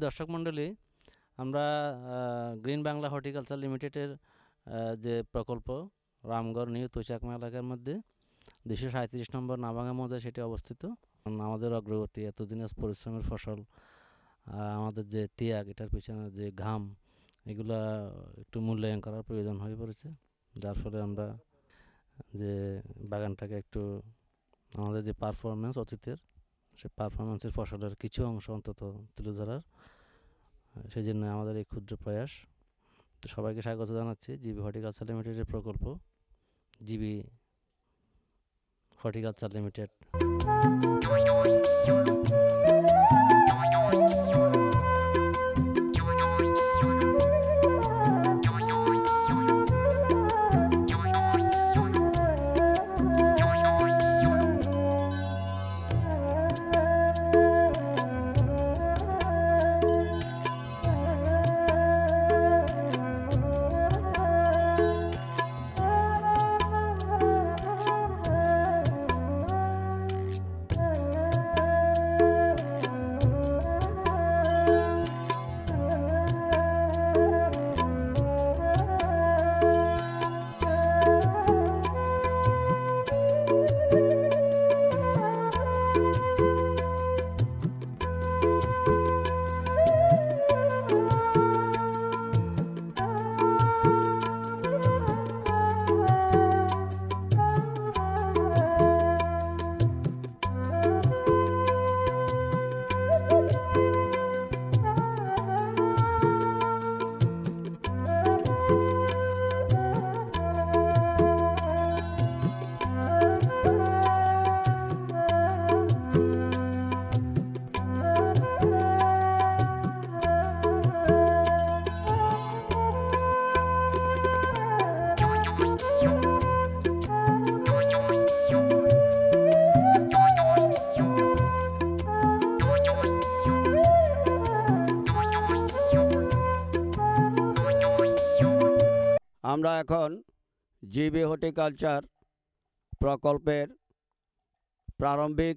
দর্শক মণ্ডলী, আমরা গ্রিন বাংলা হর্টিকালচার লিমিটেডের যে প্রকল্প রামগড় নিউ তুষাকমা এলাকার মধ্যে 237 নম্বর নাভাঙ্গা মৌজা সেটি অবস্থিত। আমাদের অগ্রগতি, এতদিনের পরিশ্রমের ফসল, আমাদের যে ত্যাগ, এটার পিছনে যে ঘাম, এগুলা একটু মূল্যায়ন করার প্রয়োজন হয়ে পড়েছে। যার ফলে আমরা যে বাগানটাকে একটু আমাদের যে পারফরমেন্স অতীতের, সে পারফরমেন্সের ফসলের কিছু অংশ অন্তত তুলে ধরার, সেই জন্য আমাদের এই ক্ষুদ্র প্রয়াস। তো সবাইকে স্বাগত জানাচ্ছি জিবি হর্টিকালচার লিমিটেডের প্রকল্প জিবি হর্টিকালচার লিমিটেড। আমরা এখন জিবি হর্টিকালচার প্রকল্পের প্রারম্ভিক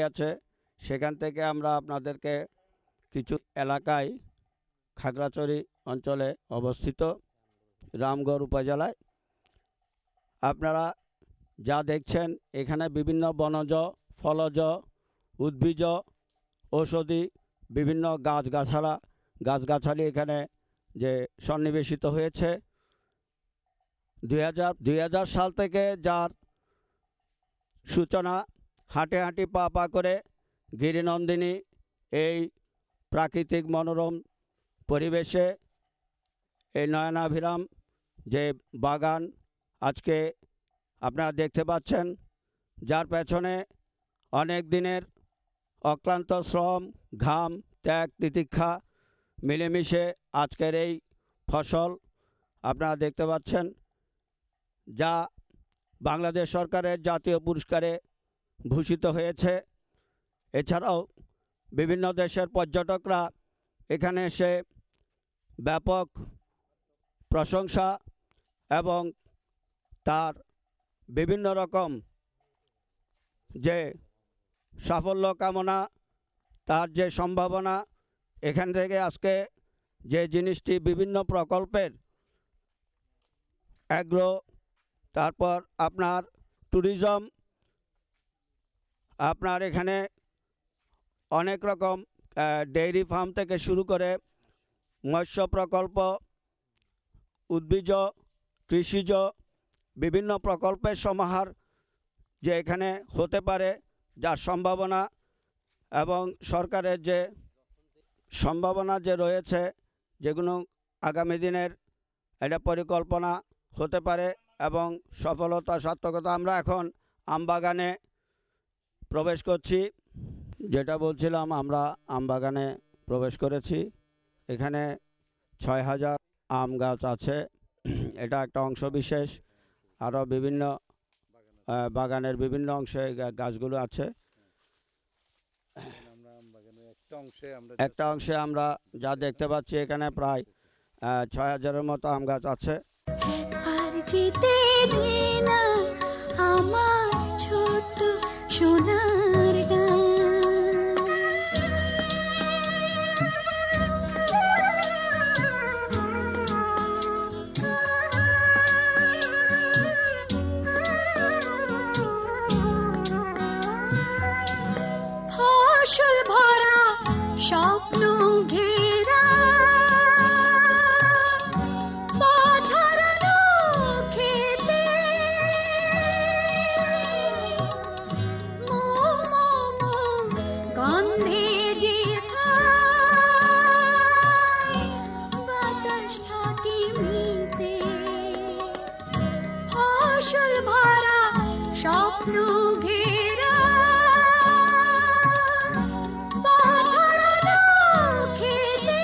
আছে, সেখান থেকে আমরা আপনাদেরকে কিছু এলাকায় খাগড়াছড়ি অঞ্চলে অবস্থিত রামগড় উপজেলায় আপনারা যা দেখছেন, এখানে বিভিন্ন বনজ, ফলজ, উদ্ভিজ, ঔষধি বিভিন্ন গাছগাছালি এখানে যে সন্নিবেশিত হয়েছে। 2000 সাল থেকে যার সূচনা, হাঁটে হাঁটি পা করে গিরিনন্দিনী এই প্রাকৃতিক মনোরম পরিবেশে এই নয়নাভিরাম যে বাগান আজকে আপনারা দেখতে পাচ্ছেন, যার পেছনে অনেক দিনের অক্লান্ত শ্রম, ঘাম, ত্যাগ, তিতিক্ষা মিলেমিশে আজকের এই ফসল আপনারা দেখতে পাচ্ছেন, যা বাংলাদেশ সরকারের জাতীয় পুরস্কারে ভূষিত হয়েছে। এছাড়াও বিভিন্ন দেশের পর্যটকরা এখানে এসে ব্যাপক প্রশংসা এবং তার বিভিন্ন রকম যে সাফল্য কামনা, তার যে সম্ভাবনা, এখান থেকে আজকে যে জিনিসটি বিভিন্ন প্রকল্পের অ্যাগ্রো, তারপর আপনার ট্যুরিজম, আপনার এখানে অনেক রকম ডেইরি ফার্ম থেকে শুরু করে মৎস্য প্রকল্প, উদ্ভিজ, কৃষিজ বিভিন্ন প্রকল্পের সমাহার যে এখানে হতে পারে, যার সম্ভাবনা এবং সরকারের যে সম্ভাবনা যে রয়েছে, যেগুলো আগামী দিনের এটা পরিকল্পনা হতে পারে এবং সফলতা সার্থকতা। আমরা এখন আমবাগানে প্রবেশ করছি। যেটা বলছিলাম, আমরা আমবাগানে প্রবেশ করেছি। এখানে ৬,০০০ আম গাছ আছে। এটা একটা অংশ বিশেষ, আরও বিভিন্ন বাগানের বিভিন্ন অংশে গাছগুলো আছে। একটা অংশে আমরা যা দেখতে পাচ্ছি, এখানে প্রায় ৬,০০০-এর মতো আম গাছ আছে। আর যেতে দে না আমার ছোট সোনার গান। ফসল ভরা স্বপ্ন ঘেরা পথহারানো খেতে গন্ধে যেথায় বাতাস থাকে মিতে। ফসল ভরা স্বপ্ন ঘেরা পথহারানো খেতে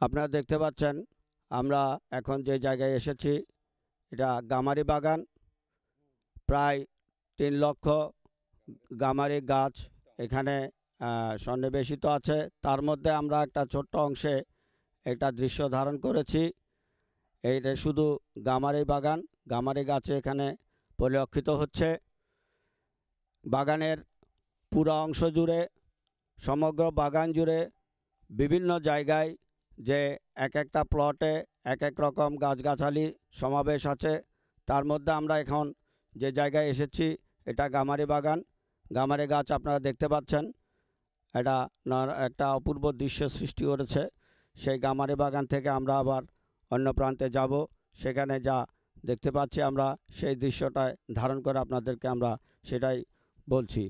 আপনারা দেখতে পাচ্ছেন, আমরা এখন যে জায়গায় এসেছি, এটা গামারি বাগান। প্রায় ৩ লক্ষ গামারি গাছ এখানে সন্নিবেশিত আছে। তার মধ্যে আমরা একটা ছোট্ট অংশে একটা দৃশ্য ধারণ করেছি। এইটা শুধু গামারি বাগান, গামারি গাছে এখানে পরিলক্ষিত হচ্ছে। বাগানের পুরো অংশ জুড়ে, সমগ্র বাগান জুড়ে বিভিন্ন জায়গায় যে এক একটা প্লটে এক এক রকম গাছগাছালি সমাবেশ আছে। তার মধ্যে আমরা এখন যে জায়গায় এসেছি, এটা গামারি বাগান। গামারি গাছ আপনারা দেখতে পাচ্ছেন, এটা একটা অপূর্ব দৃশ্য সৃষ্টি করেছে। সেই গামারি বাগান থেকে আমরা আবার অন্য প্রান্তে যাব, সেখানে যা দেখতে পাচ্ছি আমরা সেই দৃশ্যটায় ধারণ করে আপনাদেরকে আমরা সেটাই বলছি।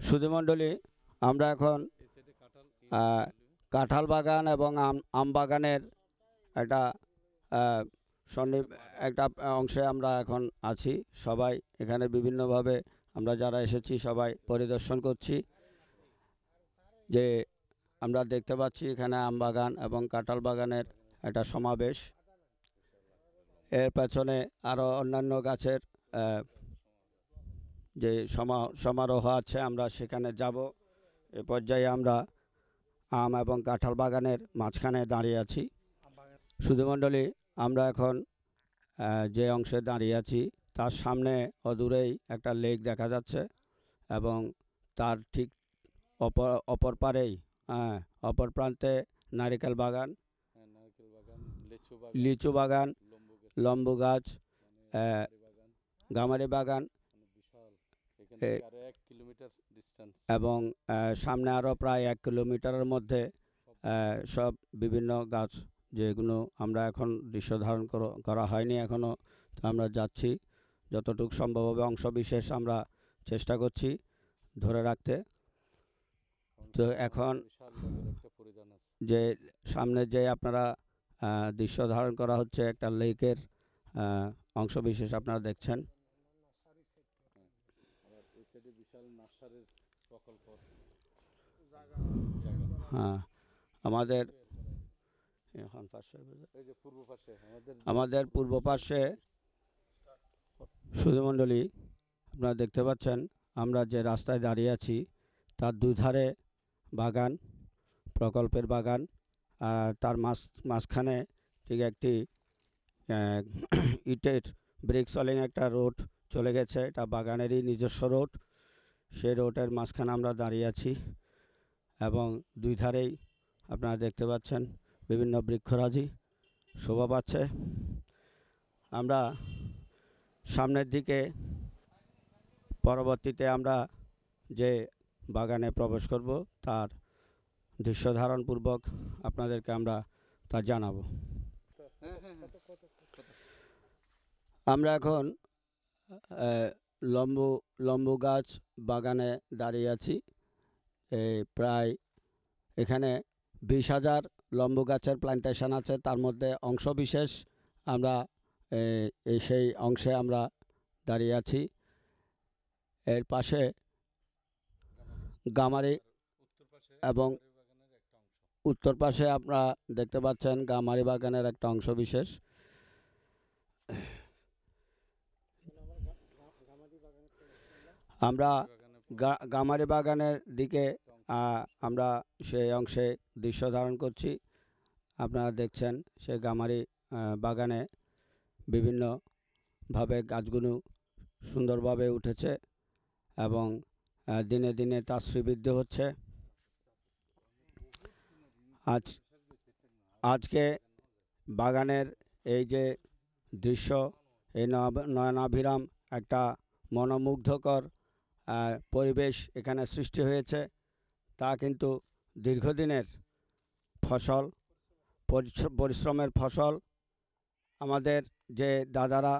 সুধীমণ্ডলী, আমরা এখন কাঁঠাল বাগান এবং আম বাগানের একটা একটা অংশে আমরা এখন আছি। সবাই এখানে বিভিন্নভাবে আমরা যারা এসেছি সবাই পরিদর্শন করছি। যে আমরা দেখতে পাচ্ছি এখানে আম বাগান এবং কাঁঠাল বাগানের একটা সমাবেশ। এর পেছনে আরও অন্যান্য গাছের যে সমারোহ আছে, আমরা সেখানে যাব। এ পর্যায়ে আমরা আম এবং কাঁঠাল বাগানের মাঝখানে দাঁড়িয়ে আছি। সুধীমণ্ডলী, আমরা এখন যে অংশে দাঁড়িয়ে আছি, তার সামনে অদূরেই একটা লেক দেখা যাচ্ছে এবং তার ঠিক অপর পারেই অপর প্রান্তে নারিকেল বাগান, লিচু বাগান, লম্বু গাছ, গামারি বাগান এবং সামনে আরও প্রায় 1 কিলোমিটারের মধ্যে সব বিভিন্ন গাছ, যেগুলো আমরা এখন দৃশ্য ধারণ করা হয়নি এখনও। তো আমরা যাচ্ছি, যতটুকু সম্ভব হবে অংশ বিশেষ আমরা চেষ্টা করছি ধরে রাখতে। তো এখন যে সামনে যে আপনারা দৃশ্য ধারণ করা হচ্ছে, একটা লেকের অংশ বিশেষ আপনারা দেখছেন। হ্যাঁ, আমাদের পূর্ব পাশে সুধীমণ্ডলী, আপনারা দেখতে পাচ্ছেন, আমরা যে রাস্তায় দাঁড়িয়ে আছি তার দুধারে বাগান, প্রকল্পের বাগান, আর তার মাঝখানে ঠিক একটি ইটের ব্রিকসলিং একটা রোড চলে গেছে, এটা বাগানেরই নিজস্ব রোড। সেই রোডের মাঝখানে আমরা দাঁড়িয়ে আছি এবং দুই ধারেই আপনারা দেখতে পাচ্ছেন বিভিন্ন বৃক্ষরাজি শোভা পাচ্ছে। আমরা সামনের দিকে পরবর্তীতে আমরা যে বাগানে প্রবেশ করব তার দৃশ্য ধারণপূর্বক আপনাদেরকে আমরা তা জানাবো। আমরা এখন লম্বু গাছ বাগানে দাঁড়িয়ে আছি। প্রায় এখানে 20,000 লম্বু গাছের প্ল্যান্টেশন আছে, তার মধ্যে অংশবিশেষ আমরা সেই অংশে আমরা দাঁড়িয়ে আছি। এর পাশে গামারি এবং উত্তর পাশে আপনারা দেখতে পাচ্ছেন গামারি বাগানের একটা অংশ বিশেষ। আমরা গামারি বাগানের দিকে আমরা সেই অংশে দৃশ্য ধারণ করছি। আপনারা দেখছেন সে গামারি বাগানে বিভিন্নভাবে গাছগুলো সুন্দরভাবে উঠেছে এবং দিনে দিনে তার শ্রীবৃদ্ধি হচ্ছে। আজকে বাগানের এই যে দৃশ্য, এই নয়নাভিরাম একটা মনোমুগ্ধকর পরিবেশ এখানে সৃষ্টি হয়েছে, তা কিন্তু দীর্ঘদিনের ফসল, পরিশ্রমের ফসল। আমাদের যে দাদারা,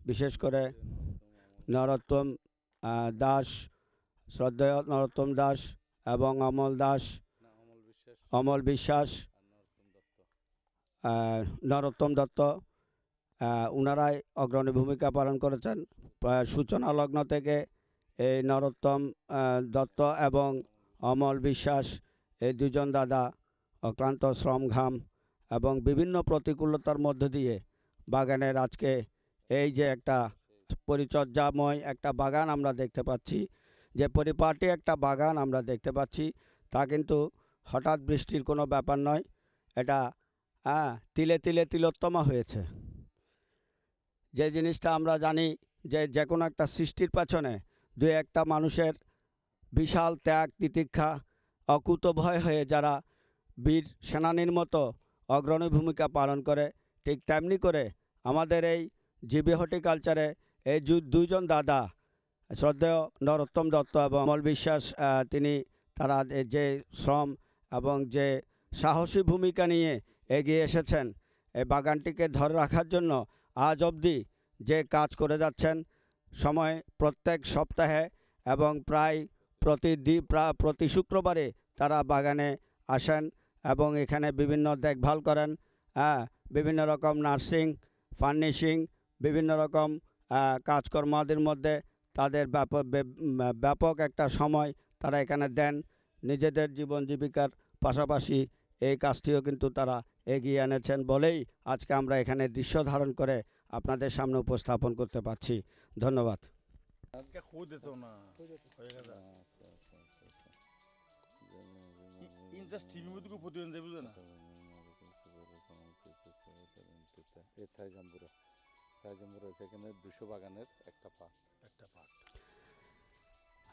বিশেষ করে নরোত্তম দাস, শ্রদ্ধেয় নরোত্তম দাস এবং অমল বিশ্বাস, নরোত্তম দত্ত, ওনারাই অগ্রণী ভূমিকা পালন করেছেন। সূচনা লগ্ন থেকে এই নরোত্তম দত্ত এবং অমল বিশ্বাস, এই দুজন দাদা অক্লান্ত শ্রম ঘাম এবং বিভিন্ন প্রতিকূলতার মধ্য দিয়ে বাগানের আজকে এই যে একটা পরিচর্যাময় একটা বাগান আমরা দেখতে পাচ্ছি, যে পরিপাটি একটা বাগান আমরা দেখতে পাচ্ছি, তা কিন্তু হঠাৎ বৃষ্টির কোনো ব্যাপার নয়। এটা তিলে তিলে তিলোত্তমা হয়েছে। যে জিনিসটা আমরা জানি যে কোনো একটা সৃষ্টির পেছনে দু একটা মানুষের বিশাল ত্যাগ তিতিক্ষা, অকুতভয় হয়ে যারা বীর সেনানীর মতো অগ্রণী ভূমিকা পালন করে, ঠিক তেমনি করে আমাদের এই জিবি হর্টিকালচারে এই দুইজন দাদা, শ্রদ্ধেয় নরোত্তম দত্ত এবং অমল বিশ্বাস, তারা যে শ্রম এবং যে সাহসী ভূমিকা নিয়ে এগিয়ে এসেছেন এই বাগানটিকে ধরে রাখার জন্য, আজ অবধি যে কাজ করে যাচ্ছেন, সময় প্রত্যেক সপ্তাহে এবং প্রায় প্রতি শুক্রবারে তারা বাগানে আসেন এবং এখানে বিভিন্ন দেখভাল করেন। বিভিন্ন রকম নার্সিং, ফার্নিশিং, বিভিন্ন রকম কাজকর্মাদির মধ্যে তাদের ব্যাপক একটা সময় তারা এখানে দেন। নিজেদের জীবন জীবিকার পাশাপাশি এই কাজটিও কিন্তু তারা এগিয়ে এনেছেন বলেই আজকে আমরা এখানে দৃশ্য ধারণ করে আপনাদের সামনে উপস্থাপন করতে পারছি। ধন্যবাদ।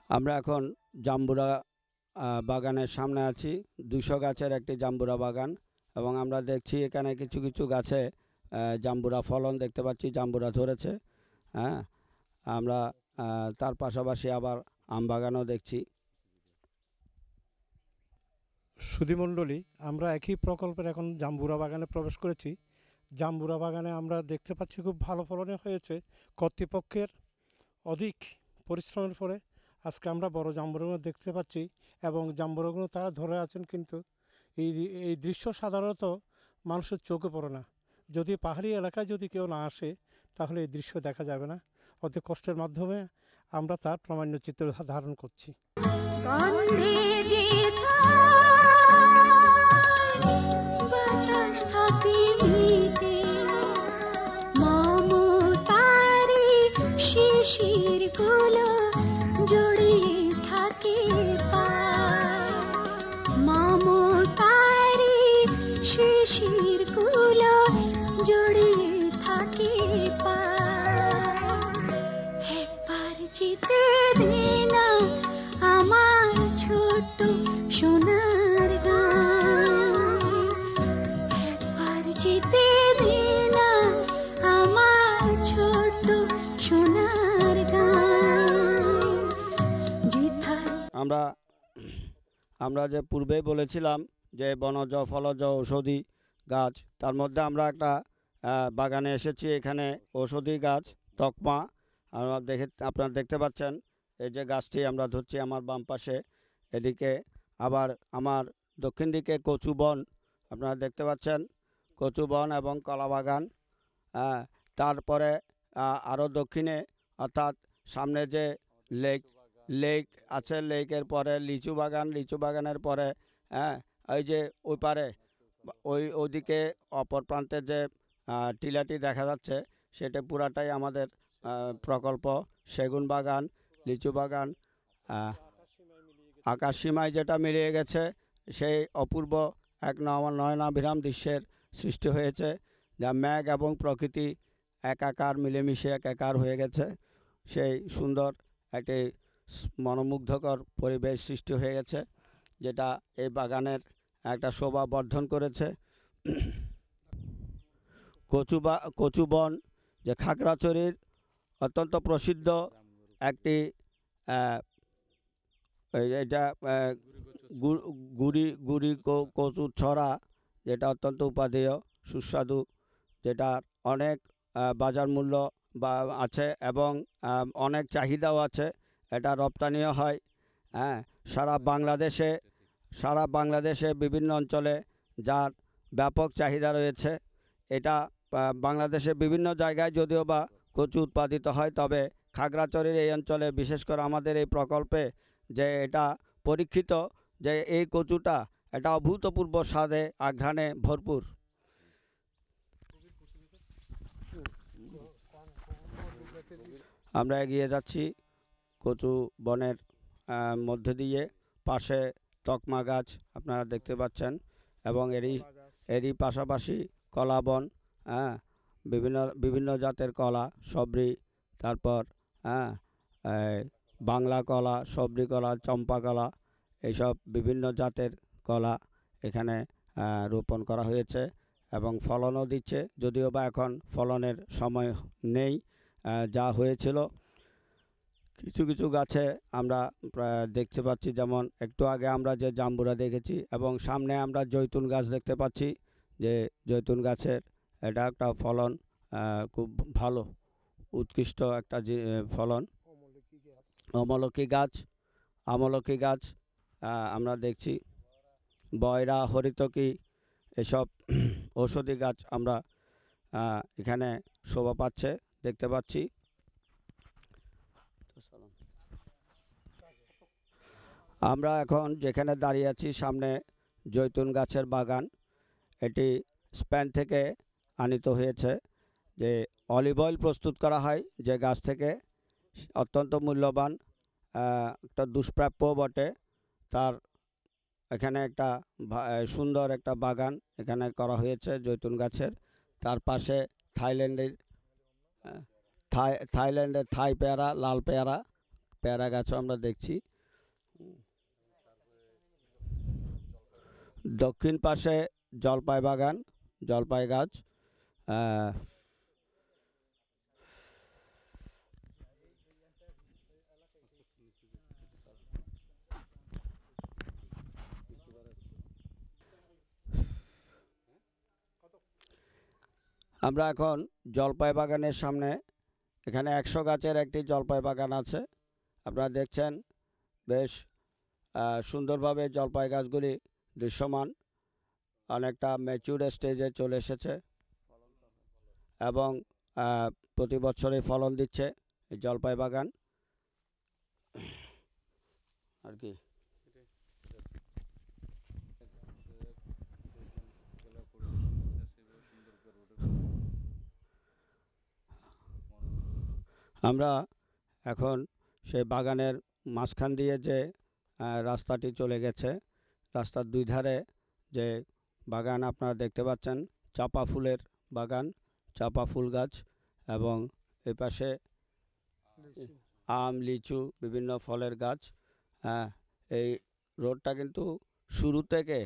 আমরা এখন জাম্বুরা বাগানের সামনে আছি। 200 গাছের একটি জাম্বুরা বাগান এবং আমরা দেখছি এখানে কিছু কিছু গাছে জাম্বুরা ফলন দেখতে পাচ্ছি, জাম্বুরা ধরেছে। আমরা তার পাশাপাশি আবার আম বাগানও দেখছি। সুধীমণ্ডলী, আমরা একই প্রকল্পের এখন জাম্বুরা বাগানে প্রবেশ করেছি। জাম্বুরা বাগানে আমরা দেখতে পাচ্ছি খুব ভালো ফলনে হয়েছে। কর্তৃপক্ষের অধিক পরিশ্রমের ফলে আজকে আমরা বড় জাম্বুরাগুলো দেখতে পাচ্ছি এবং জাম্বুরাগুলো তারা ধরে আছেন, কিন্তু এই দৃশ্য সাধারণত মানুষের চোখে পড়ে না। যদি পাহাড়ি এলাকায় যদি কেউ না আসে তাহলে এই দৃশ্য দেখা যাবে না। অতি কষ্টের মাধ্যমে আমরা তার প্রামাণ্য চিত্র ধারণ করছি। শিশির কুলো জড়িয়ে থাকে পা। আমরা আমরা যে পূর্বেই বলেছিলাম যে বনজ ফলজ ঔষধি গাছ, তার মধ্যে আমরা একটা বাগানে এসেছি। এখানে ঔষধি গাছ তকমা আপনারা দেখতে পাচ্ছেন। এই যে গাছটি আমরা ধরছি আমার বাম পাশে, এদিকে আবার আমার দক্ষিণ দিকে কচু বন আপনারা দেখতে পাচ্ছেন, কচু বন এবং কলা বাগান। তারপরে আরও দক্ষিণে অর্থাৎ সামনে যে লেক আছে, লেকের পরে লিচু বাগান, লিচু বাগানের পরে ওই যে ওই পারে ওইদিকে অপর প্রান্তে যে টিলাটি দেখা যাচ্ছে সেটা পুরাটাই আমাদের প্রকল্প। সেগুন বাগান, লিচু বাগান, আকাশ সীমায় যেটা মিলিয়ে গেছে, সেই অপূর্ব এক নয়নাভিরাম দৃশ্যের সৃষ্টি হয়েছে, যা মেঘ এবং প্রকৃতি একাকার মিলেমিশে একাকার হয়ে গেছে। সেই সুন্দর একটি মনোমুগ্ধকর পরিবেশ সৃষ্টি হয়ে গেছে, যেটা এই বাগানের একটা শোভা বর্ধন করেছে। কচু বন যে খাগড়াছড়ির অত্যন্ত প্রসিদ্ধ একটি এটা গুড়ি কচুর ছড়া, যেটা অত্যন্ত উপাদেয় সুস্বাদু, যেটার অনেক বাজার মূল্য আছে এবং অনেক চাহিদাও আছে। এটা রপ্তানিও হয় সারা বাংলাদেশে বিভিন্ন অঞ্চলে, যার ব্যাপক চাহিদা রয়েছে। এটা বাংলাদেশে বিভিন্ন জায়গায় যদিও বা কচু উৎপাদিত হয়, তবে খাগড়াছড়ির এই অঞ্চলে বিশেষ করে আমাদের এই প্রকল্পে যে এটা পরীক্ষিত যে এই কচুটা এটা অভূতপূর্ব স্বাদে আঘ্রাণে ভরপুর। আমরা এগিয়ে যাচ্ছি কচু বনের মধ্যে দিয়ে, পাশে তকমা গাছ আপনারা দেখতে পাচ্ছেন এবং এরই পাশাপাশি কলা বন, বিভিন্ন জাতের কলা, সবরি, তারপর বাংলা কলা, সবরি কলা, চম্পা কলা, এইসব বিভিন্ন জাতের কলা এখানে রোপণ করা হয়েছে এবং ফলনও দিচ্ছে, যদিও বা এখন ফলনের সময় নেই। যা হয়েছিল কিছু কিছু গাছে আমরা দেখতে পাচ্ছি, যেমন একটু আগে আমরা যে জাম্বুরা দেখেছি, এবং সামনে আমরা জৈতুন গাছ দেখতে পাচ্ছি, যে জৈতুন গাছের এটা একটা ফলন খুব ভালো, উৎকৃষ্ট একটা ফলন। আমলকি গাছ আমরা দেখছি, বয়রা, হরিতকি, এসব ঔষধি গাছ আমরা এখানে শোভা পাচ্ছে দেখতে পাচ্ছি। আমরা এখন যেখানে দাঁড়িয়ে আছি সামনে জৈতুন গাছের বাগান। এটি স্পেন থেকে আনিত হয়েছে। যে অলিভ অয়েল প্রস্তুত করা হয় যে গাছ থেকে, অত্যন্ত মূল্যবান, একটা দুষ্প্রাপ্য বটে। তার এখানে একটা সুন্দর একটা বাগান এখানে করা হয়েছে জৈতুন গাছের। তার পাশে থাইল্যান্ডের থাই পেয়ারা, লাল পেয়ারা গাছও আমরা দেখছি। দক্ষিণ পাশে জলপাই বাগান, জলপাই গাছ। আমরা এখন জলপাই বাগানের সামনে, এখানে 100 গাছের একটি জলপাই বাগান আছে। আপনারা দেখছেন বেশ সুন্দরভাবে জলপাই গাছগুলি দৃশ্যমান, অনেকটা ম্যাচিউর স্টেজে চলে এসেছে এবং প্রতি বছরই ফলন দিচ্ছে এই জলপাই বাগান আর কি। আমরা এখন সেই বাগানের মাঝখান দিয়ে যে রাস্তাটি চলে গেছে, রাস্তার দুই ধারে যে বাগান আপনারা দেখতে পাচ্ছেন, চাপা ফুলের বাগান, চাপা ফুল গাছ, এবং এই পাশে আম, লিচু, বিভিন্ন ফলের গাছ। এই রোডটা কিন্তু শুরু থেকে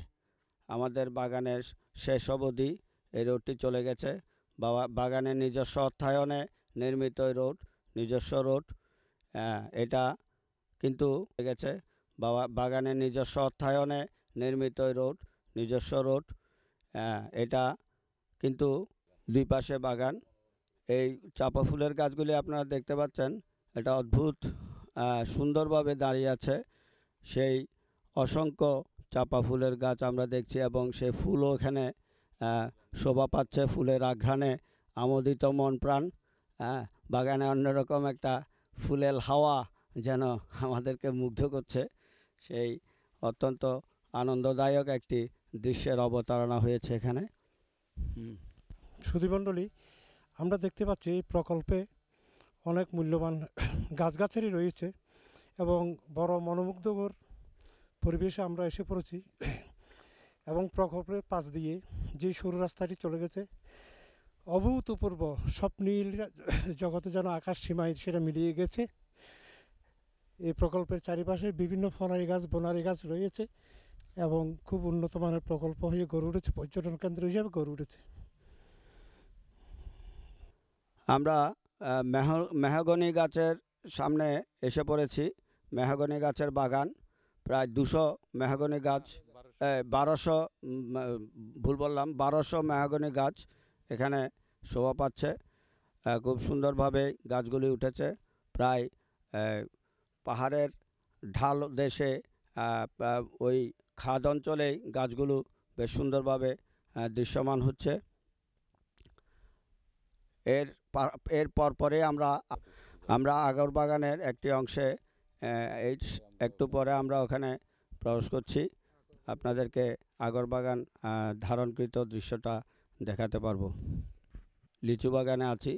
আমাদের বাগানের শেষ অবধি এই রোডটি চলে গেছে। বাগানের নিজস্ব অর্থায়নে নির্মিত রোড, নিজস্ব রোড। এটা কিন্তু গেছে বাগানের নিজস্ব অর্থায়নে নির্মিত রোড, নিজস্ব রোড। এটা কিন্তু দুই পাশে বাগান। এই চাপা ফুলের গাছগুলি আপনারা দেখতে পাচ্ছেন, এটা অদ্ভুত সুন্দরভাবে দাঁড়িয়ে আছে। সেই অসংখ্য চাপা ফুলের গাছ আমরা দেখছি এবং সেই ফুলও এখানে শোভা পাচ্ছে, ফুলের আঘ্রাণে আমোদিত মন প্রাণ। বাগানে অন্যরকম একটা ফুলের হাওয়া যেন আমাদেরকে মুগ্ধ করছে। সেই অত্যন্ত আনন্দদায়ক একটি দৃশ্যের অবতারণা হয়েছে এখানে। সুধীমণ্ডলী, আমরা দেখতে পাচ্ছি এই প্রকল্পে অনেক মূল্যবান গাছগাছালি রয়েছে এবং বড় মনোমুগ্ধকর পরিবেশে আমরা এসে পড়েছি। এবং প্রকল্পের পাশ দিয়ে যে সরু রাস্তাটি চলে গেছে, অভূতপূর্ব স্বপ্নীল জগতে যেন আকাশ সীমায় সেটা মিলিয়ে গেছে। এই প্রকল্পের চারিপাশে বিভিন্ন ফলারি গাছ, বনারি গাছ রয়েছে এবং খুব উন্নত মানের প্রকল্প হয়ে গড়ে উঠেছে, পর্যটন কেন্দ্র হিসেবে গড়ে উঠেছে। আমরা মেহগনি গাছের সামনে এসে পড়েছি। মেহগনি গাছের বাগান, প্রায় 200 মেহগনি গাছ, 1200 ভুল বললাম, 1200 মেহগনি গাছ এখানে শোভা পাচ্ছে। খুব সুন্দরভাবে গাছগুলি উঠেছে। প্রায় পাহাড়ের ঢাল দেশে ওই খাদ অঞ্চলেই গাছগুলো বেশ সুন্দরভাবে দৃশ্যমান হচ্ছে। এর পরে আমরা আগর বাগানের একটি অংশে এই একটু পরে আমরা ওখানে প্রবেশ করছি। আপনাদেরকে আগর বাগান ধারণকৃত দৃশ্যটা দেখাতে পারবো। লিচু বাগানে আছি।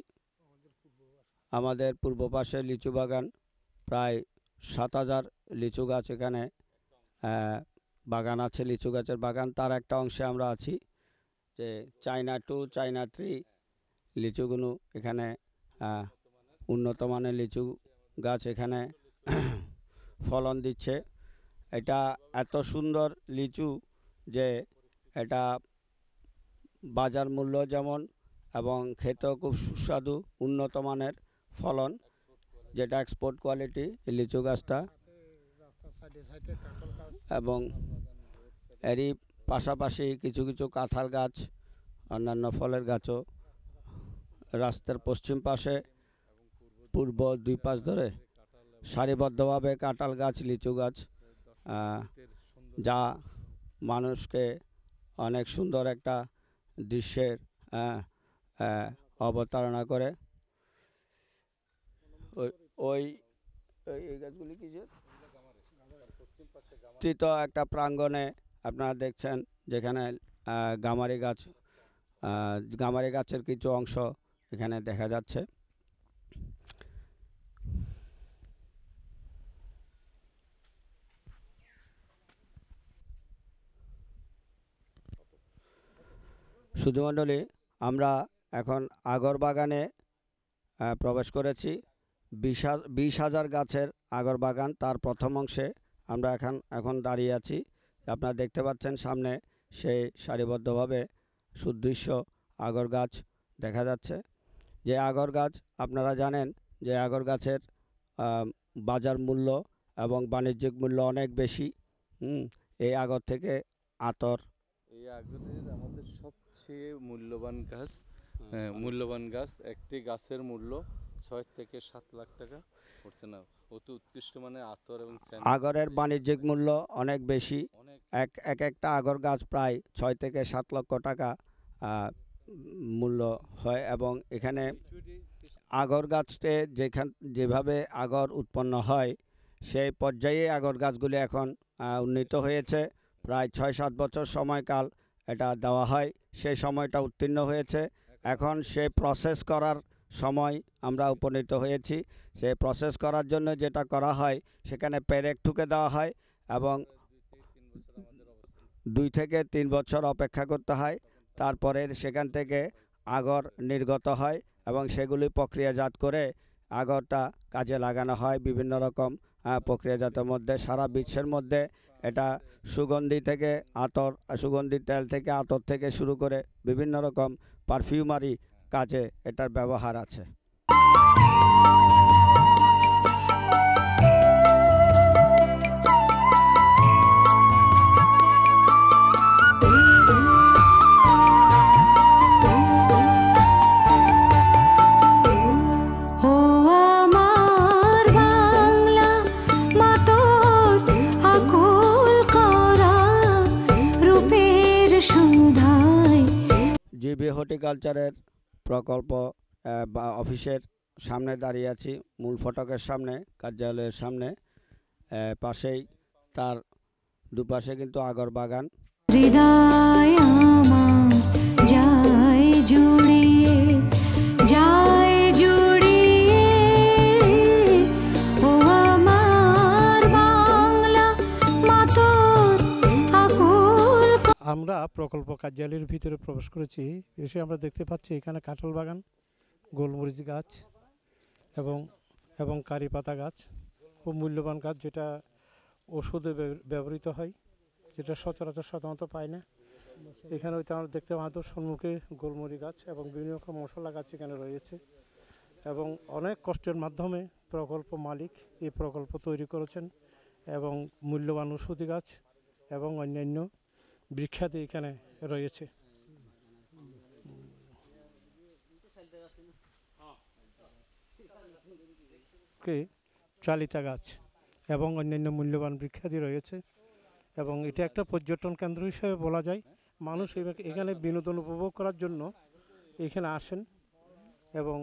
আমাদের পূর্ব পাশে লিচু বাগান, প্রায় 7000 লিচু গাছ এখানে বাগান আছে, লিচু গাছের বাগান। তার একটা অংশে আমরা আছি, যে চায়না 2, চায়না 3 লিচুগুলো এখানে উন্নত মানের লিচু গাছ এখানে ফলন দিচ্ছে। এটা এত সুন্দর লিচু যে এটা বাজার মূল্য যেমন এবং খেতেও খুব সুস্বাদু, উন্নত মানের ফলন, যেটা এক্সপোর্ট কোয়ালিটি এই লিচু গাছটা। এবং এরই পাশাপাশি কিছু কিছু কাঁঠাল গাছ, অন্যান্য ফলের গাছও রাস্তার পশ্চিম পাশে, পূর্ব দুই পাশ ধরে সারিবদ্ধভাবে কাঁঠাল গাছ, লিচু গাছ, যা মানুষকে অনেক সুন্দর একটা দৃশ্যের অবতারণা করে। ওই এই গাছগুলি কিসের চিত একটা প্রাঙ্গণে আপনারা দেখছেন, যেখানে গামারি গাছের কিছু অংশ এখানে দেখা যাচ্ছে। সুধীমণ্ডলী, আমরা এখন আগর বাগানে প্রবেশ করেছি। 20,000 গাছের আগর বাগান, তার প্রথম অংশে আমরা এখন দাঁড়িয়ে আছি। আপনারা দেখতে পাচ্ছেন সামনে সেই সারিবদ্ধভাবে সুদৃশ্য আগর গাছ দেখা যাচ্ছে। যে আগর গাছ, আপনারা জানেন যে আগর গাছের বাজার মূল্য এবং বাণিজ্যিক মূল্য অনেক বেশি। এই আগর থেকে আতর, এই আগরের আমাদের সবচেয়ে মূল্যবান গাছ। একটি গাছের মূল্য 6 থেকে 7 লাখ টাকা পড়ছে না। অতি উৎকৃষ্ট মানে আতর এবং আগরের বাণিজ্যিক মূল্য অনেক বেশি। একটা আগর গাছ প্রায় 6 থেকে 7 লক্ষ টাকা মূল্য হয়। এবং এখানে আগর গাছতে যেভাবে আগর উৎপন্ন হয়, সেই পর্যায়ে আগর গাছগুলি এখন উন্নীত হয়েছে। প্রায় 6-7 বছর সময়কাল এটা দেওয়া হয়, সেই সময়টা উত্তীর্ণ হয়েছে। এখন সে প্রসেস করার সময় আমরা উপনীত হয়েছি। সে প্রসেস করার জন্য যেটা করা হয়, সেখানে পেরেক ঠুকে দেওয়া হয় এবং 2 থেকে 3 বছর অপেক্ষা করতে হয়। তারপরে সেখান থেকে আগর নির্গত হয় এবং সেগুলি প্রক্রিয়াজাত করে আগরটা কাজে লাগানো হয় বিভিন্ন রকম প্রক্রিয়াজাতের মধ্যে। সারা বিশ্বের মধ্যে এটা সুগন্ধি থেকে আতর, সুগন্ধি তেল থেকে আতর থেকে শুরু করে বিভিন্ন রকম পারফিউমারি কাজে এটার ব্যবহার আছে। সুধায় জিবি হর্টিকালচারের প্রকল্প বা অফিসের সামনে দাঁড়িয়ে আছি, মূল ফটকের সামনে, কার্যালয়ের সামনে। পাশেই তার দুপাশে কিন্তু আগর বাগান। হৃদয় আমার যায় জুড়িয়ে যায় জুড়িয়ে ও আমার বাংলা মাতর আকুল। আমরা প্রকল্প কার্যালয়ের ভিতরে প্রবেশ করেছি, এসে আমরা দেখতে পাচ্ছি এখানে কাঁঠাল বাগান, গোলমরিচ গাছ এবং কারি পাতা গাছ, খুব মূল্যবান গাছ, যেটা ওষুধে ব্যবহৃত হয়, যেটা সচরাচর সাধারণত পায় না। এখানে হয়তো আমরা দেখতে পাচ্ছি সম্মুখে গোলমরিচ গাছ এবং বিভিন্ন রকম মশলা গাছ এখানে রয়েছে, এবং অনেক কষ্টের মাধ্যমে প্রকল্প মালিক এই প্রকল্প তৈরি করেছেন, এবং মূল্যবান ওষুধি গাছ এবং অন্যান্য বৃক্ষাদি এখানে রয়েছে। চালিতা গাছ এবং অন্যান্য মূল্যবান বৃক্ষাদি রয়েছে, এবং এটা একটা পর্যটন কেন্দ্র হিসেবে বলা যায়। মানুষ এখানে বিনোদন উপভোগ করার জন্য এখানে আসেন, এবং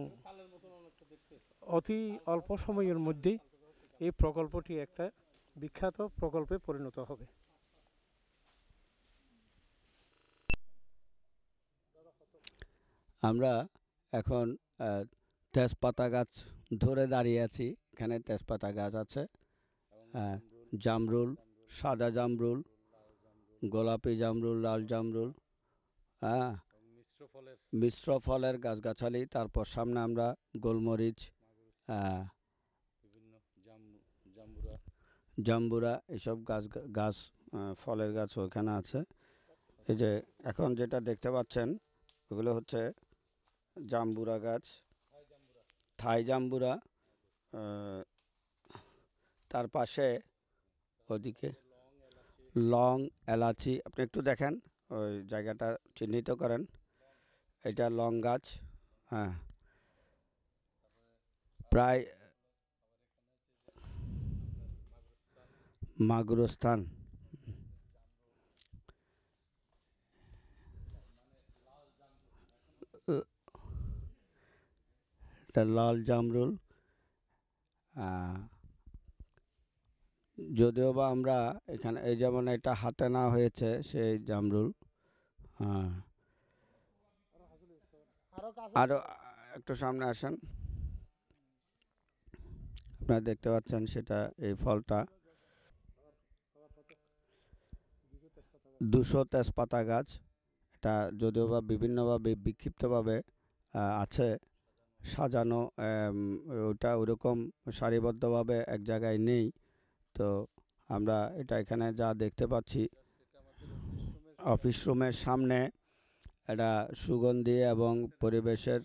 অতি অল্প সময়ের মধ্যেই এই প্রকল্পটি একটা বিখ্যাত প্রকল্পে পরিণত হবে। আমরা এখন তেজপাতা গাছ ধরে দাঁড়িয়ে আছি। এখানে তেজপাতা গাছ আছে, জামরুল, সাদা জামরুল, গোলাপি জামরুল, লাল জামরুল, মিশ্র ফলের গাছগাছালি। তারপর সামনে আমরা গোলমরিচ, জাম্বুরা, এসব গাছ ফলের গাছ ওখানে আছে। এই যে এখন যেটা দেখতে পাচ্ছেন ওগুলো হচ্ছে জাম্বুরা গাছ, থাই জাম্বুরা। তার পাশে ওদিকে লং, এলাচি। আপনি একটু দেখেন, ওই জায়গাটা চিহ্নিত করেন। এটা লং গাছ, হ্যাঁ, প্রায় মাগুরস্থান। এটা লাল জামরুল। যদিও বা আমরা এখানে এই যেমন এটা হাতে না হয়েছে সেই জামরুল। আরো একটু সামনে আসেন, আপনারা দেখতে পাচ্ছেন সেটা, এই ফলটা 200 তেজপাতা গাছ। এটা যদিও বা বিভিন্নভাবে বিক্ষিপ্তভাবে আছে সাজানো, ওটা ওরকম সারিবদ্ধভাবে এক জায়গায় নেই। তো আমরা এটা এখানে যা দেখতে পাচ্ছি, অফিস রুমের সামনে এটা সুগন্ধি এবং পরিবেশের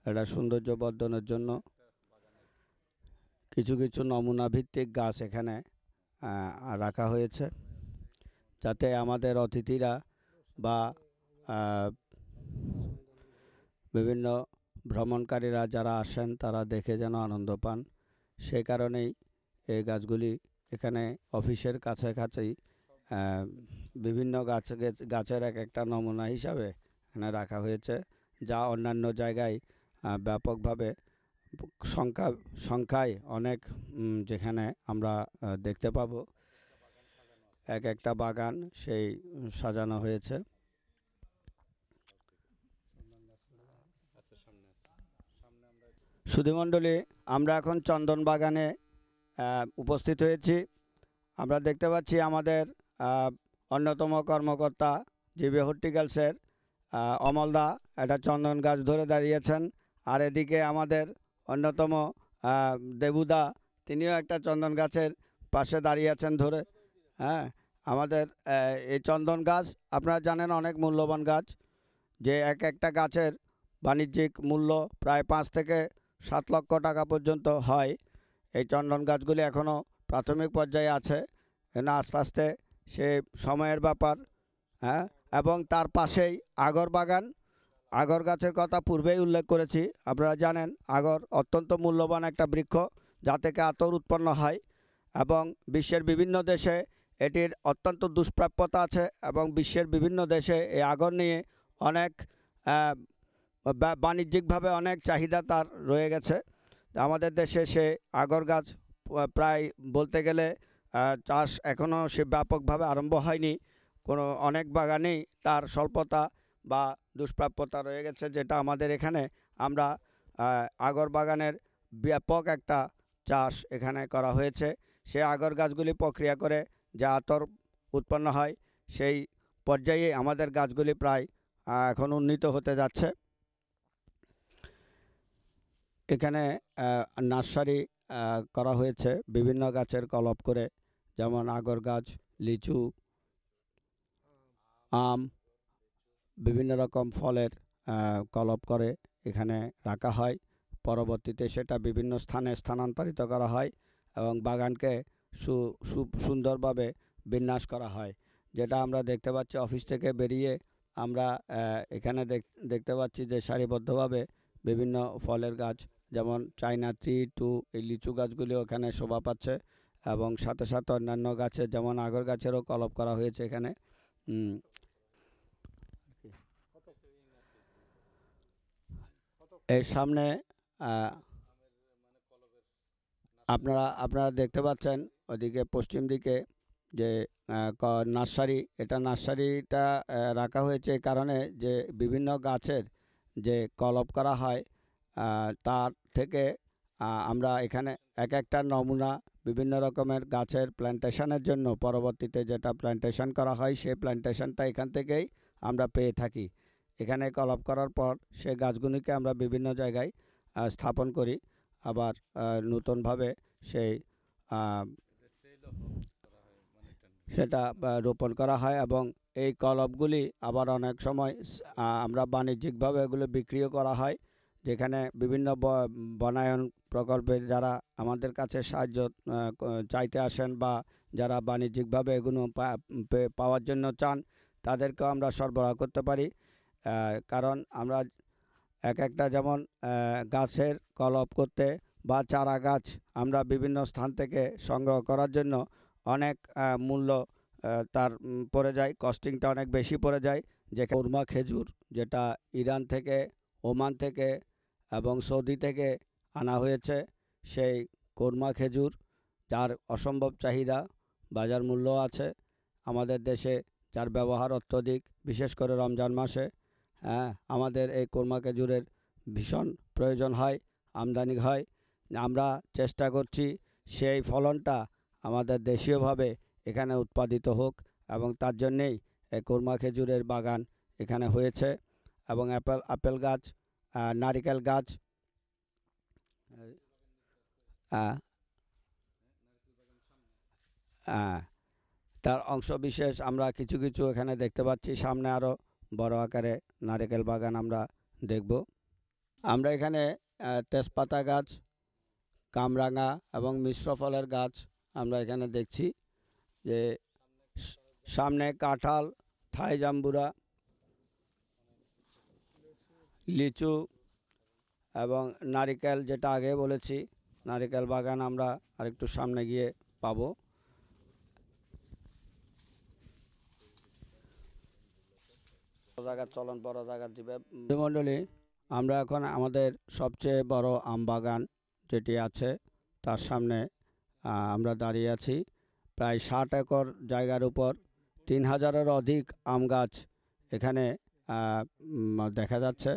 এটা সৌন্দর্য বর্ধনের জন্য কিছু কিছু নমুনা ভিত্তিক গাছ এখানে রাখা হয়েছে, যাতে আমাদের অতিথিরা বা বিভিন্ন ভ্রমণকারীরা যারা আসেন তারা দেখে যেন আনন্দ পান। সেই কারণেই এই গাছগুলি এখানে অফিসের কাছাকাছি বিভিন্ন গাছের এক একটা নমুনা হিসাবে এখানে রাখা হয়েছে, যা অন্যান্য জায়গায় ব্যাপকভাবে সংখ্যায় অনেক যেখানে আমরা দেখতে পাবো এক একটা বাগান সেই সাজানো হয়েছে। সুধীমণ্ডলী, আমরা এখন চন্দন বাগানে উপস্থিত হয়েছি। আমরা দেখতে পাচ্ছি আমাদের অন্যতম কর্মকর্তা জিবি হর্টিকালচারের অমলদা একটা চন্দন গাছ ধরে দাঁড়িয়েছেন, আর এদিকে আমাদের অন্যতম দেবুদা, তিনিও একটা চন্দন গাছের পাশে দাঁড়িয়ে আছেন ধরে। হ্যাঁ, আমাদের এই চন্দন গাছ আপনারা জানেন অনেক মূল্যবান গাছ, যে এক একটা গাছের বাণিজ্যিক মূল্য প্রায় 5 থেকে 7 লক্ষ টাকা পর্যন্ত হয়। এই চন্দন গাছগুলি এখনও প্রাথমিক পর্যায়ে আছে, না আস্তে আস্তে সে সময়ের ব্যাপার। হ্যাঁ, এবং তার পাশেই আগর বাগান। আগর গাছের কথা পূর্বেই উল্লেখ করেছি, আপনারা জানেন আগর অত্যন্ত মূল্যবান একটা বৃক্ষ, যা থেকে আতর উৎপন্ন হয়, এবং বিশ্বের বিভিন্ন দেশে এটির অত্যন্ত দুষ্প্রাপ্যতা আছে এবং বিশ্বের বিভিন্ন দেশে এই আগর নিয়ে অনেক বাণিজ্যিকভাবে অনেক চাহিদা তার রয়ে গেছে। আমাদের দেশে সে আগর গাছ প্রায় বলতে গেলে চাষ এখনও সে ব্যাপকভাবে আরম্ভ হয়নি। অনেক বাগানেই তার স্বল্পতা বা দুষ্প্রাপ্যতা রয়ে গেছে, যেটা আমাদের এখানে আমরা আগর বাগানের ব্যাপক একটা চাষ এখানে করা হয়েছে। সে আগর গাছগুলি প্রক্রিয়া করে যে আতর উৎপন্ন হয়, সেই পর্যায়ে আমাদের গাছগুলি প্রায় এখন উন্নীত হতে যাচ্ছে। এখানে নার্সারি করা হয়েছে বিভিন্ন গাছের কলপ করে, যেমন আগর গাছ, লিচু, আম, বিভিন্ন রকম ফলের কলপ করে এখানে রাখা হয়। পরবর্তীতে সেটা বিভিন্ন স্থানে স্থানান্তরিত করা হয় এবং বাগানকে সুন্দরভাবে বিন্যাস করা হয়, যেটা আমরা দেখতে পাচ্ছি। অফিস থেকে বেরিয়ে আমরা এখানে দেখতে পাচ্ছি যে সারিবদ্ধভাবে বিভিন্ন ফলের গাছ, যেমন চায়না ট্রি টু এই লিচু গাছগুলিও এখানে শোভা পাচ্ছে এবং সাথে সাথে অন্যান্য গাছের যেমন আগর গাছেরও কলপ করা হয়েছে এখানে। এর সামনে আপনারা দেখতে পাচ্ছেন ওদিকে পশ্চিম দিকে যে নার্সারি, এটা নার্সারিটা রাখা হয়েছে এই কারণে যে বিভিন্ন গাছের যে কলপ করা হয় তার থেকে আমরা এখানে এক একটা নমুনা বিভিন্ন রকমের গাছের প্ল্যান্টেশনের জন্য পরবর্তীতে যেটা প্ল্যান্টেশন করা হয় সেই প্ল্যান্টেশনটা এখান থেকেই আমরা পেয়ে থাকি। এখানে কলপ করার পর সে গাছগুলিকে আমরা বিভিন্ন জায়গায় স্থাপন করি, আবার নতুনভাবে সেই সেটা রোপণ করা হয় এবং এই কলপগুলি আবার অনেক সময় আমরা বাণিজ্যিকভাবে এগুলো বিক্রিও করা হয়, যেখানে বিভিন্ন বনায়ন প্রকল্পে যারা আমাদের কাছে সাহায্য চাইতে আসেন বা যারা বাণিজ্যিকভাবে এগুলো পাওয়ার জন্য চান, তাদেরকেও আমরা সরবরাহ করতে পারি। কারণ আমরা এক একটা যেমন গাছের কলপ করতে বা চারা গাছ আমরা বিভিন্ন স্থান থেকে সংগ্রহ করার জন্য অনেক মূল্য তার পড়ে যায়, কস্টিংটা অনেক বেশি পড়ে যায়। যেখানে কোরমা খেজুর, যেটা ইরান থেকে, ওমান থেকে এবং সৌদি থেকে আনা হয়েছে, সেই কোরমা খেজুর যার অসম্ভব চাহিদা, বাজার মূল্য আছে আমাদের দেশে, যার ব্যবহার অত্যধিক, বিশেষ করে রমজান মাসে আমাদের এই কোরমা খেজুরের ভীষণ প্রয়োজন হয়, আমদানি হয়। আমরা চেষ্টা করছি সেই ফলনটা আমাদের দেশীয়ভাবে এখানে উৎপাদিত হোক এবং তার জন্যেই এই কোরমা খেজুরের বাগান এখানে হয়েছে এবং আপেল গাছ, নারিকেল গাছ, তার অংশ বিশেষ আমরা কিছু কিছু এখানে দেখতে পাচ্ছি। সামনে আরও বড় আকারে নারিকেল বাগান আমরা দেখব। আমরা এখানে তেজপাতা গাছ, কামরাঙা এবং মিশ্র ফলের গাছ আমরা এখানে দেখছি, যে সামনে কাঁঠাল, থাই জাম্বুরা, লিচু এবং নারিকেল, যেটা আগে বলেছি নারিকেল বাগান আমরা আরেকটু সামনে গিয়ে পাবো। চলন বড় জায়গার দিবে মণ্ডলী, আমরা এখন আমাদের সবচেয়ে বড় আম বাগান যেটি আছে তার সামনে আমরা দাঁড়িয়ে আছি। প্রায় 60 একর জায়গার উপর 3000-এর অধিক আম গাছ এখানে দেখা যাচ্ছে।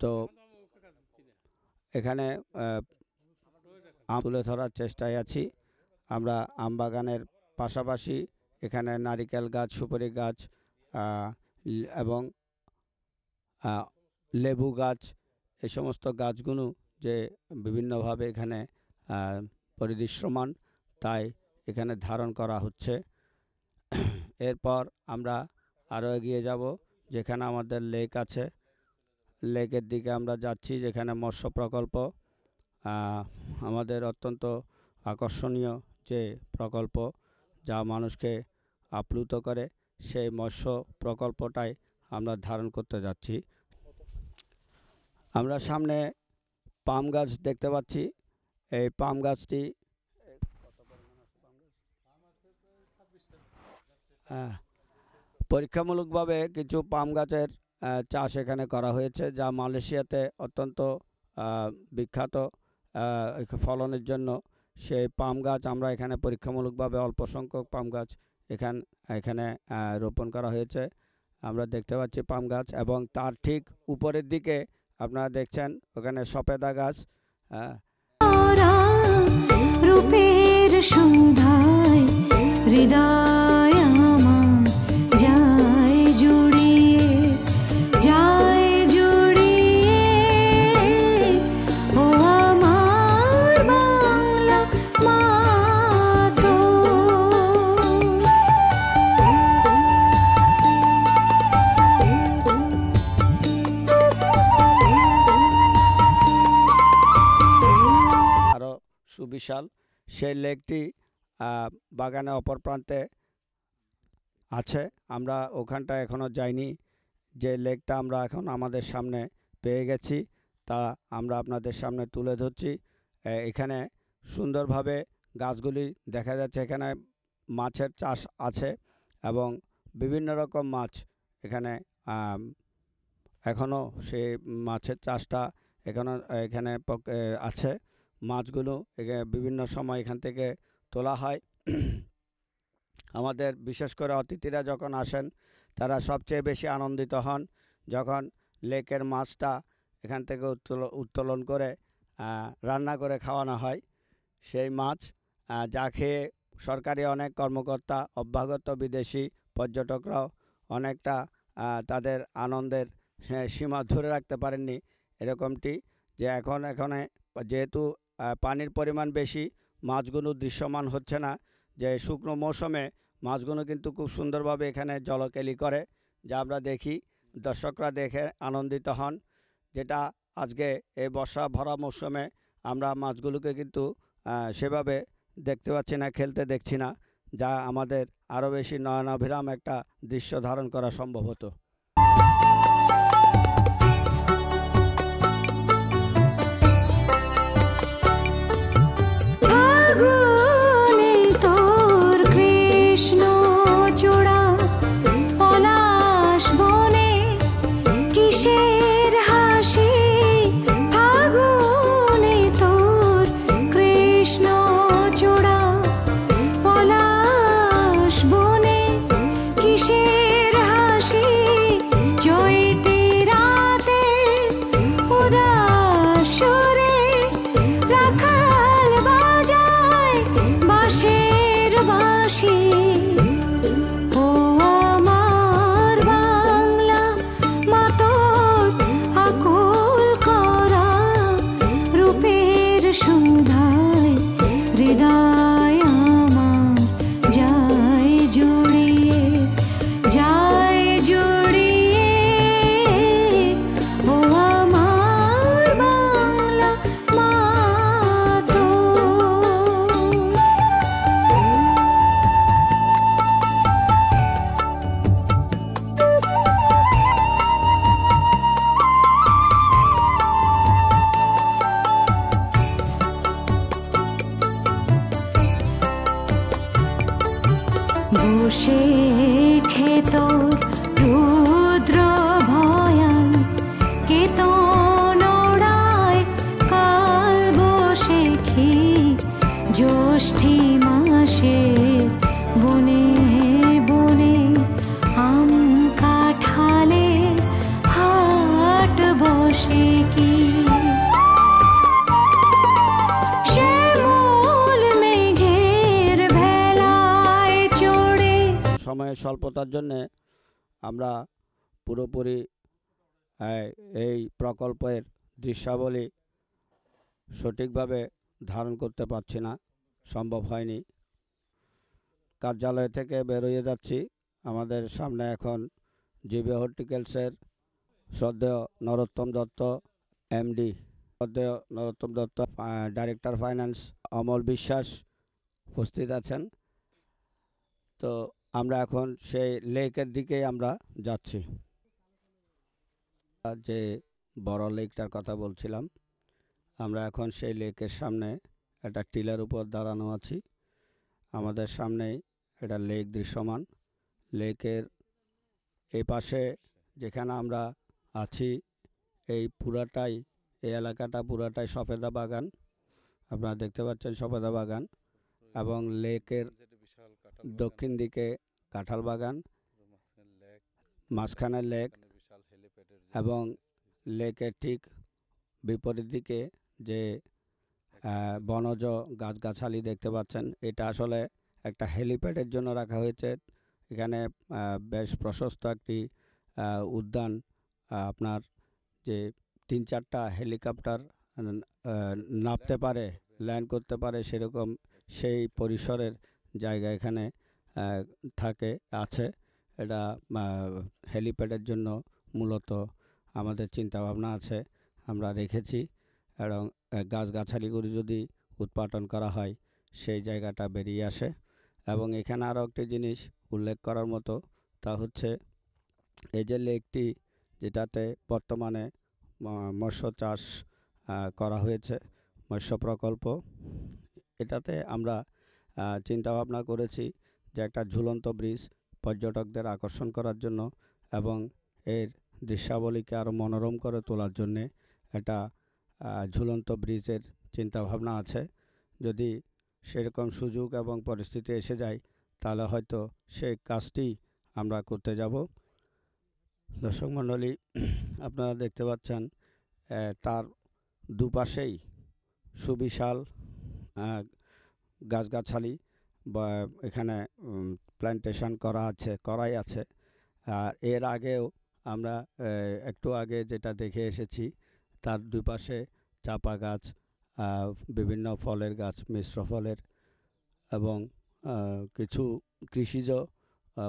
তো এখানে আম তুলে ধরার চেষ্টায় আছি আমরা। আম বাগানের পাশাপাশি এখানে নারিকেল গাছ, সুপারি গাছ এবং লেবু গাছ, এই সমস্ত গাছগুলো যে বিভিন্নভাবে এখানে পরিদৃশ্যমান, তাই এখানে ধারণ করা হচ্ছে। এরপর আমরা আরও এগিয়ে যাব, যেখানে আমাদের লেক আছে, লেকের দিকে আমরা যাচ্ছি, যেখানে মৎস্য প্রকল্প আমাদের অত্যন্ত আকর্ষণীয় যে প্রকল্প, যা মানুষকে আপ্লুত করে, সেই মৎস্য প্রকল্পটাই আমরা ধারণ করতে যাচ্ছি। আমরা সামনে পাম গাছ দেখতে পাচ্ছি। এই পাম গাছটি আহ, পরীক্ষামূলকভাবে কিছু পাম গাছের চাষ এখানে করা হয়েছে, যা মালয়েশিয়াতে অত্যন্ত বিখ্যাত ফলনের জন্য। সেই পাম গাছ আমরা এখানে পরীক্ষামূলকভাবে অল্প সংখ্যক পাম গাছ এখানে রোপণ করা হয়েছে। আমরা দেখতে পাচ্ছি পাম গাছ, এবং তার ঠিক উপরের দিকে আপনারা দেখছেন ওখানে সফেদা গাছ। তারা রূপের সুধায় হৃদয় আমার যায় জুড়িয়ে, যায় জুড়িয়ে। ও আমার বাংলা মাতৃ। আরও সুবিশাল সেই লেকটি বাগানে অপর প্রান্তে আছে। আমরা ওখানটা এখনও যাইনি। যে লেকটা আমরা এখন আমাদের সামনে পেয়ে গেছি, তা আমরা আপনাদের সামনে তুলে ধরছি। এখানে সুন্দরভাবে গাছগুলি দেখা যাচ্ছে। এখানে মাছের চাষ আছে, এবং বিভিন্ন রকম মাছ এখানে এখনও সেই মাছের চাষটা এখানে আছে। মাছগুলো বিভিন্ন সময় এখান থেকে তোলা হয়। আমাদের বিশেষ করে অতিথিরা যখন আসেন, তারা সবচেয়ে বেশি আনন্দিত হন যখন লেকের মাছটা এখান থেকে উত্তোলন করে রান্না করে খাওয়ানো হয়। সেই মাছ যা খেয়ে সরকারি অনেক কর্মকর্তা, অভ্যাগত বিদেশি পর্যটকরাও অনেকটা তাদের আনন্দের সীমা ধরে রাখতে পারেননি। এরকমটি যে এখানে যেহেতু পানির পরিমাণ বেশি, মাছগুলো দৃশ্যমান হচ্ছে না। যে শুকনো মৌসুমে মাছগুলো কিন্তু খুব সুন্দরভাবে এখানে জলকেলি করে, যা আমরা দেখি, দর্শকরা দেখে আনন্দিত হন। যেটা আজকে এই বর্ষা ভরা মৌসুমে আমরা মাছগুলোকে কিন্তু সেভাবে দেখতে পাচ্ছি না, খেলতে দেখছি না, যা আমাদের আরও বেশি নয়নাভিরাম একটা দৃশ্য ধারণ করা সম্ভব হতো। ফাগুনে তোর কৃষ্ণ চূড়া, পলাশ বনে কিসের হাসি। ফাগুনে তোর কৃষ্ণ চূড়া, পলাশ বনে কিসের হাসি। চৈতি রাতে উদাস সুরে রাখাল বাজায় বাঁশের বাঁশি। ও আমার বাংলা মা, তোর আকুল করা রূপের সুধায় হৃদয় আমার যায় জুড়িয়ে, যায় জুড়িয়ে। ও আমার বাংলা মাতৃ। বসে খেতর রুদ্র ভয়াল কেতন ওড়ায় কাল বসেখি। জ্যৈষ্ঠী মাসে বনে বনে আম কাঁঠালে হাট বসে কি। শ্যামল মেঘের ভেলায় চড়ে। সময়ের স্বল্পতার জন্যে আমরা পুরোপুরি এই প্রকল্পের দৃশ্যাবলী সঠিকভাবে ধারণ করতে পারছি না, সম্ভব হয়নি। কার্যালয় থেকে বেরোয়ে যাচ্ছি। আমাদের সামনে এখন জিবি হর্টিকালচার শ্রদ্ধেয় নরোত্তম দত্ত এমডি, শ্রদ্ধেয় নরোত্তম দত্ত ডাইরেক্টর ফাইন্যান্স অমল বিশ্বাস উপস্থিত আছেন। তো আমরা এখন সেই লেকের দিকেই আমরা যাচ্ছি। যে বড় লেকটার কথা বলছিলাম, আমরা এখন সেই লেকের সামনে একটা টিলার উপর দাঁড়ানো আছি। আমাদের সামনেই একটা লেক দৃশ্যমান। লেকের এই পাশে যেখানে আমরা আছি এই পুরাটাই এই এলাকাটা পুরাটাই সফেদা বাগান, আপনারা দেখতে পাচ্ছেন সফেদা বাগান, এবং লেকের যেটা বিশাল কাঁঠাল দক্ষিণ দিকে কাঁঠাল বাগান, লেক, মাঝখানে লেক, বিশাল হেলিপ্যাডের এবং লেকের ঠিক বিপরীত দিকে যে বনজ গাছগাছালি দেখতে পাচ্ছেন, এটা আসলে একটা হেলিপ্যাডের জন্য রাখা হয়েছে। এখানে বেশ প্রশস্ত একটি উদ্যান, আপনার যে 3-4টা হেলিকপ্টার নামতে পারে, ল্যান্ড করতে পারে, সেরকম সেই পরিসরের জায়গা এখানে আছে। এটা হেলিপ্যাডের জন্য মূলত আমাদের চিন্তাভাবনা আছে, আমরা রেখেছি। এবং গাছগাছালিগুলি যদি উৎপাদন করা হয় সেই জায়গাটা বেরিয়ে আসে। এবং এখানে আরও একটি জিনিস উল্লেখ করার মতো, তা হচ্ছে এই যে লেকটি যেটাতে বর্তমানে মৎস্য চাষ করা হয়েছে, মৎস্য প্রকল্প, এটাতে আমরা চিন্তাভাবনা করেছি যে একটা ঝুলন্ত ব্রিজ পর্যটকদের আকর্ষণ করার জন্য এবং এর দৃশ্যাবলীকে আরও মনোরম করে তোলার জন্যে একটা ঝুলন্ত ব্রিজের চিন্তাভাবনা আছে। যদি সেরকম সুযোগ এবং পরিস্থিতি এসে যায় তাহলে হয়তো সেই কাজটি আমরা করতে যাব। দর্শক মণ্ডলী, আপনারা দেখতে পাচ্ছেন তার দুপাশেই সুবিশাল গাছগাছালি বা এখানে প্ল্যান্টেশন করাই আছে। আর এর আগেও আমরা একটু আগে যেটা দেখে এসেছি, তার দুপাশে চাপা গাছ, বিভিন্ন ফলের গাছ, মিশ্র ফলের, এবং কিছু কৃষিজ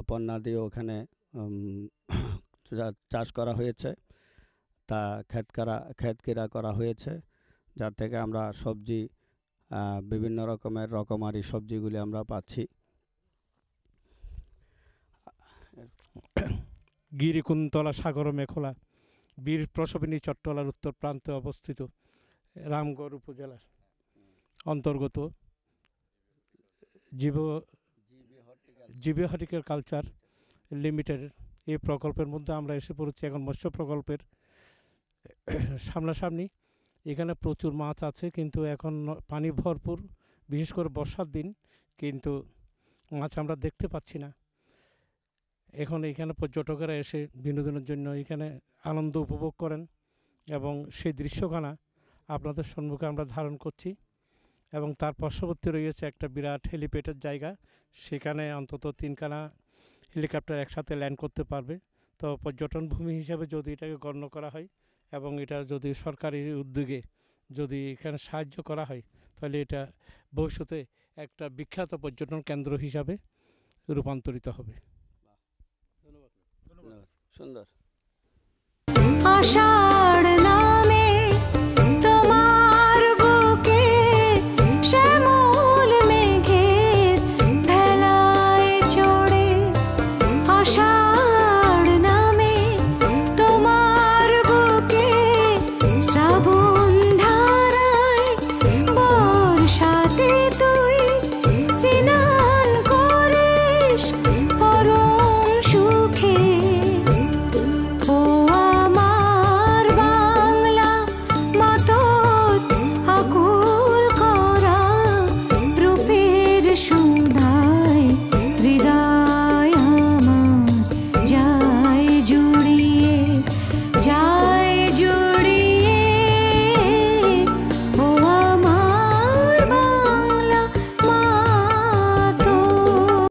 পণ্যাদিও ওখানে চাষ করা হয়েছে। তা ক্ষেতকেরা করা হয়েছে, যার থেকে আমরা সবজি, বিভিন্ন রকমের রকমারি সবজিগুলি আমরা পাচ্ছি। গিরিকুন্তলা সাগর মেখলা বীর প্রসবিনী চট্টলার উত্তর প্রান্তে অবস্থিত রামগড় উপজেলার অন্তর্গত জিবি হর্টিকালচার লিমিটেড এই প্রকল্পের মধ্যে আমরা এসে পড়েছি এখন মৎস্য প্রকল্পের সামনাসামনি। এখানে প্রচুর মাছ আছে, কিন্তু এখন পানি ভরপুর, বিশেষ করে বর্ষার দিন, কিন্তু মাছ আমরা দেখতে পাচ্ছি না। এখন এখানে পর্যটকেরা এসে বিনোদনের জন্য এখানে আনন্দ উপভোগ করেন, এবং সেই দৃশ্যখানা আপনাদের সম্মুখে আমরা ধারণ করছি। এবং তার পার্শ্ববর্তী রয়েছে একটা বিরাট হেলিপ্যাডের জায়গা, সেখানে অন্তত 3খানা হেলিকপ্টার একসাথে ল্যান্ড করতে পারবে। তো পর্যটন ভূমি হিসাবে যদি এটাকে গণ্য করা হয় এবং এটা যদি সরকারি উদ্যোগে যদি এখানে সাহায্য করা হয়, তাহলে এটা ভবিষ্যতে একটা বিখ্যাত পর্যটন কেন্দ্র হিসাবে রূপান্তরিত হবে। সুন্দর। আশা